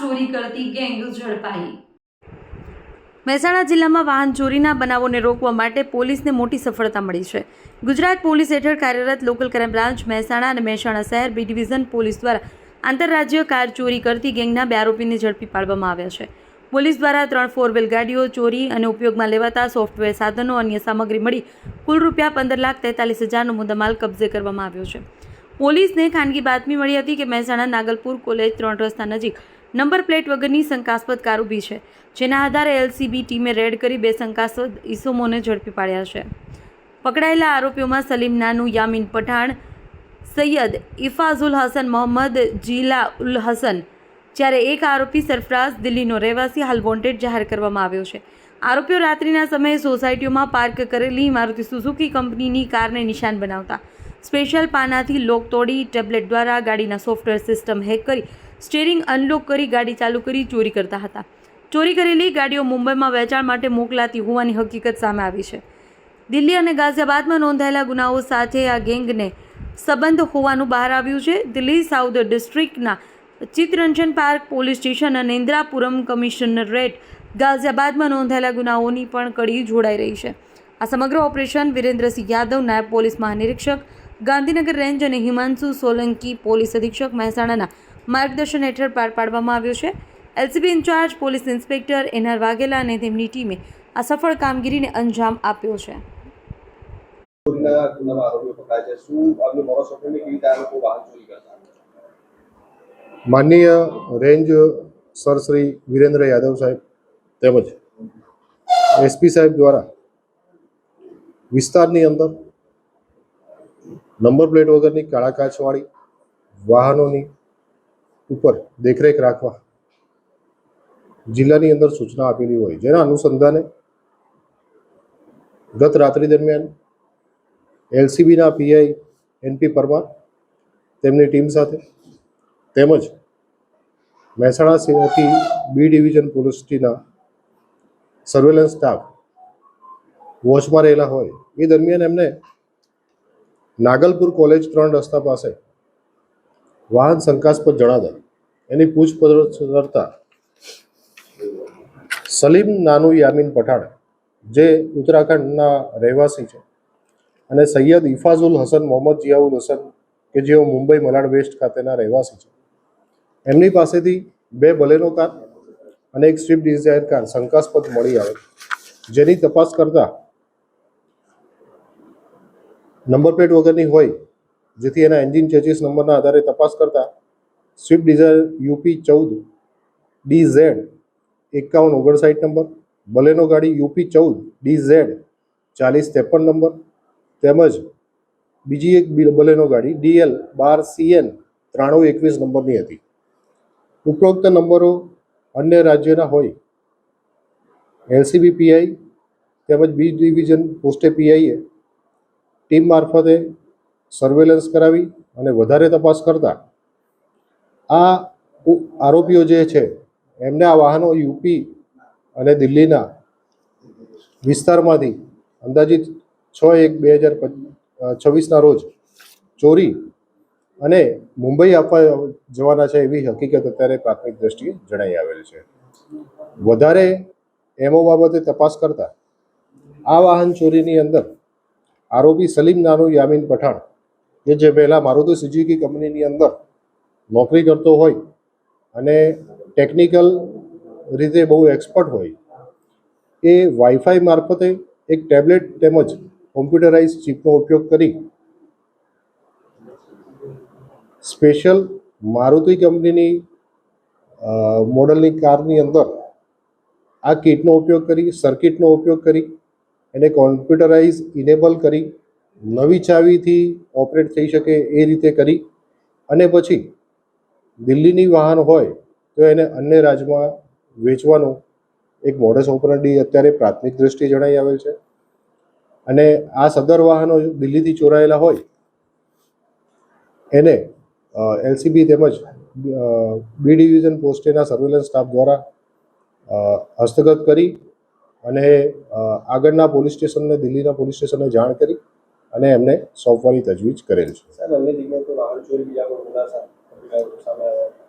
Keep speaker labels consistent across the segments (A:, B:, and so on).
A: ચોરી કરતી ગેંગ ઝડપાઈ। મહેસાણા જિલ્લામાં વાહન ચોરીના બનાવોને રોકવા માટે પોલીસને મોટી સફળતા મળી છે। ગુજરાત પોલીસ હેઠળ કાર્યરત લોકલ ક્રાઇમ બ્રાન્ચ મહેસાણા અને મહેસાણા શહેર બી ડિવિઝન પોલીસ દ્વારા આંતરરાજ્ય કાર ચોરી કરતી ગેંગના 2 આરોપીને ઝડપી પાડવામાં આવ્યા છે। પોલીસ દ્વારા 3 4 વ્હીલ ગાડીઓ ચોરી અને ઉપયોગમાં લેવાતા સોફ્ટવેર સાધનો અન્ય સામગ્રી મળી કુલ ₹15,43,000નો મુદ્દામાલ કબજે કરવામાં આવ્યો છે। પોલીસને ખાનગી બાતમી મળી હતી કે મહેસાણા નાગલપુર કોલેજ 3 રસ્તા નજીક નંબર પ્લેટ વગરની શંકાસ્પદ કાર ઊભી છે, જેના આધારે એલસીબી ટીમે રેડ કરી 2 શંકાસ્પદ ઇસમોને ઝડપી પાડ્યા છે। પકડાયેલા આરોપીઓમાં સલીમ નાનુ, યામીન પઠાણ, સૈયદ ઇફાઝુલ હસન, મોહમ્મદ જીલા ઉલ હસન, જ્યારે એક આરોપી સરફરાઝ દિલ્હીનો રહેવાસી હાલ વોન્ટેડ જાહેર કરવામાં આવ્યો છે। આરોપીઓ રાત્રિના સમયે સોસાયટીઓમાં પાર્ક કરેલી મારુતિ સુઝુકી કંપનીની કારને નિશાન બનાવતા સ્પેશિયલ પાનાથી લોક તોડી ટેબ્લેટ દ્વારા ગાડીના સોફ્ટવેર સિસ્ટમ હેક કરી સ્ટીયરિંગ અનલોક કરી ગાડી ચાલુ કરી ચોરી કરતા હતા। ચોરી કરેલી ગાડીઓ મુંબઈમાં વેચાણ માટે મોકલાતી હોવાની હકીકત સામે આવી છે। દિલ્હી અને ગાઝિયાબાદમાં નોંધાયેલા ગુનાઓ સાથે આ ગેંગને સંબંધ હોવાનું બહાર આવ્યું છે। દિલ્હી સાઉથ ડિસ્ટ્રિક્ટના ચિત્તરંજન પાર્ક પોલીસ સ્ટેશન અને ઇન્દિરાપુરમ કમિશનરેટ ગાઝિયાબાદમાં નોંધાયેલા ગુનાઓની પણ કડી જોડાઈ રહી છે। આ સમગ્ર ઓપરેશન વિરેન્દ્રસિંહ યાદવ, નાયબ પોલીસ મહાનિરીક્ષક ગાંધીનગર રેન્જ અને હિમાંશુ સોલંકી, પોલીસ અધિક્ષક મહેસાણાના માર્ગદર્શન હેઠળ પાર પાડવામાં આવ્યો છે। LCB in-charge police inspector NR Vaghela અને તેમની ટીમે આ સફળ કામગીરીને અંજામ આપ્યો છે।
B: માનનીય રેન્જ સર શ્રી વિરેન્દ્ર યાદવ સાહેબ તેમજ એસપી સાહેબ દ્વારા વિસ્તારની અંદર નંબર પ્લેટ વગરની કાળા કાચવાળી વાહનોની ઉપર દેખરેખ રાખવા જિલ્લાની અંદર સૂચના આપેલી હોય, જેના અનુસંધાને ગત રાત્રિ દરમિયાન એલસીબીના પીઆઈ એનપી પરમાર તેમની ટીમ સાથે તેમજ મહેસાણા સિટી બી ડિવિઝન પોલીસના સર્વેલન્સ સ્ટાફ વોચમાં રહેલા હોય એ દરમિયાન એમને નાગલપુર કોલેજ 3 રસ્તા પાસે વાહન શંકાસ્પદ જણાતા એની પૂછપરછ કરતા સલીમ નાનુ, યામીન પઠાણ જે ઉત્તરાખંડના રહેવાસી છે અને સૈયદ ઇફાઝુલ હસન, મોહમ્મદ જીયાઉલ હસન કે જેઓ મુંબઈ મલાડ વેસ્ટ ખાતેના રહેવાસી છે, એમની પાસેથી 2 બલેનો કાર અને એક સ્વિફ્ટ ડિઝાયર કાર શંકાસ્પદ મળી આવે, જેની તપાસ કરતા નંબર પ્લેટ વગરની હોય, જેથી એના એન્જિન ચેસિસ નંબરના આધારે તપાસ કરતા સ્વિફ્ટ ડિઝાયર યુપી 14 DZ 5159 નંબર, બલેનો ગાડી યુપી 14 DZ 4053 નંબર તેમજ બીજી એક બલેનો ગાડી DL 12 CN 9321 નંબરની હતી। ઉપરોક્ત નંબરો અન્ય રાજ્યના હોય એલસીબી પીઆઈ તેમજ બી ડિવિઝન પોસ્ટે પીઆઈએ ટીમ મારફતે સર્વેલન્સ કરાવી અને વધારે તપાસ કરતા આ આરોપીઓ જે છે એમને આ વાહનો યુપી અને દિલ્હીના વિસ્તારમાંથી અંદાજિત 6/1/2026ના રોજ ચોરી અને મુંબઈ આપવા જવાના છે એવી હકીકત અત્યારે પ્રાથમિક દ્રષ્ટિએ જણાઈ આવેલ છે। વધારે એમઓ બાબતે તપાસ કરતા આ વાહન ચોરીની અંદર આરોપી સલીમ નાનુ, યામીન પઠાણ કે જે પહેલાં મારુતિ સુઝુકી કંપનીની અંદર નોકરી કરતો હોય અને ટેકનિકલ રીતે બહુ એક્સપર્ટ હોય, એ વાઈફાઈ મારફતે એક ટેબ્લેટ તેમજ કોમ્પ્યુટરાઇઝ ચિપનો ઉપયોગ કરી સ્પેશિયલ મારુતિ કંપનીની મોડલની કારની અંદર આ કિટનો ઉપયોગ કરી, સર્કિટનો ઉપયોગ કરી એને કોમ્પ્યુટરાઇઝ ઇનેબલ કરી નવી ચાવીથી ઓપરેટ થઈ શકે એ રીતે કરી અને પછી દિલ્હીની વાહન હોય તો એને અન્ય રાજ્યમાં વેચવાનું એક મોડસ ઓપરન્ડી અત્યારે પ્રાથમિક દ્રષ્ટિએ જણાઈ આવેલ છે। અને આ સદર વાહનો દિલ્હીથી ચોરાયેલા હોય એને એલસીબી તેમજ બી ડિવિઝન પોસ્ટેના સર્વેલન્સ સ્ટાફ દ્વારા હસ્તગત કરી અને આગળના પોલીસ સ્ટેશનને, દિલ્હીના પોલીસ સ્ટેશનને જાણ કરી અને એમને સોંપવાની તજવીજ કરેલ છે।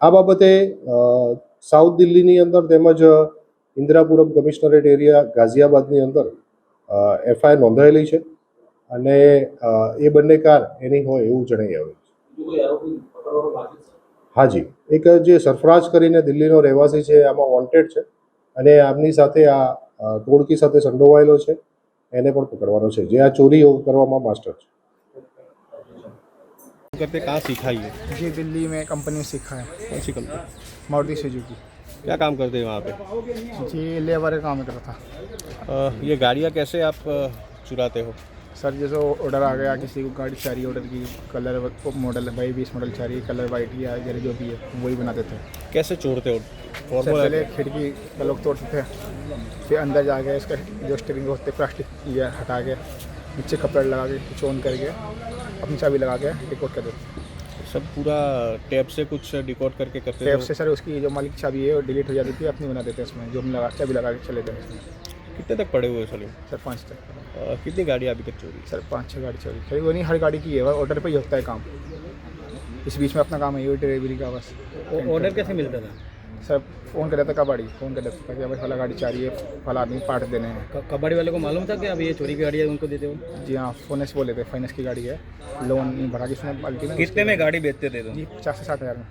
B: આ બાબતે સાઉથ દિલ્હીની અંદર તેમજ ઇન્દિરાપુરમ કમિશનરેટ એરિયા ગાઝિયાબાદની અંદર એફઆઈઆર નોંધાયેલી છે અને એ બંને કાર એની હોય એવું જણાઈ આવ્યું છે. હાજી, એક જે સરફરાજ કરીને દિલ્હીનો રહેવાસી છે આમાં વોન્ટેડ છે અને આમની સાથે આ ટોળકી સાથે સંડોવાયેલો છે, એને પણ પકડવાનો છે, જે આ ચોરી કરવામાં માસ્ટર છે.
C: करते कहाँ सीखा ये?
D: जी दिल्ली में कंपनी में सीखा है,
C: कौन सी कंपनी?
D: मारुति सुजुकी।
C: क्या काम करते हैं वहाँ पे?
D: जी लेबर का काम कर रहा था
C: ये गाड़ियाँ कैसे आप चुराते हो?
D: सर। जैसे ऑर्डर आ गया, किसी को गाड़ी चाहिए, ऑर्डर की कलर मॉडल 2020 मॉडल चाहिए, कलर वाइट या जो भी है वही बना देते हैं।
C: कैसे चोरते हो?
D: सर
C: फॉर्मूला
D: पहले खिड़की का लोग तोड़ते थे, फिर अंदर जाके इसका जो स्टीयरिंग होते प्लास्टिक ये हटा के नीचे कपड़ा लगा के कुछ ऑन करके अपनी चाबी लगा के डिकोड कर देते।
C: सब पूरा टैप से कुछ डिकोड करके करते
D: टैप
C: थे?
D: से सर उसकी जो मालिक की चाबी है वो डिलीट हो जाती थी, अपनी बना देते हैं इसमें, जो हम लगा चाबी लगा के चले थे इसमें।
C: कितने तक पड़े हुए सलीम?
D: सर 5 तक।
C: कितनी गाड़ियाँ अभी तक चोरी?
D: सर 5-6 गाड़ी चली। खैर वो नहीं हर गाड़ी की है, ऑर्डर पे ही होता है काम। इस बीच में अपना काम है ये डिलीवरी का बस।
C: ऑर्डर कैसे मिलता था?
D: सर फ़ोन कर देता कबाड़ी, फ़ोन कर देता था कि भाई फला गाड़ी चाहिए, फला आदमी पार्ट देने हैं।
E: कबाड़ी वाले को मालूम था कि अब ये चोरी की गाड़ी है उनको देते हो?
D: जी हाँ, फाइनेंस बोले थे, फाइनेंस की गाड़ी है, लोन नहीं भरा किसने बाल्टी में।
E: कितने में गाड़ी बेचते थे तुम?
D: जी 50 से 60 हज़ार में।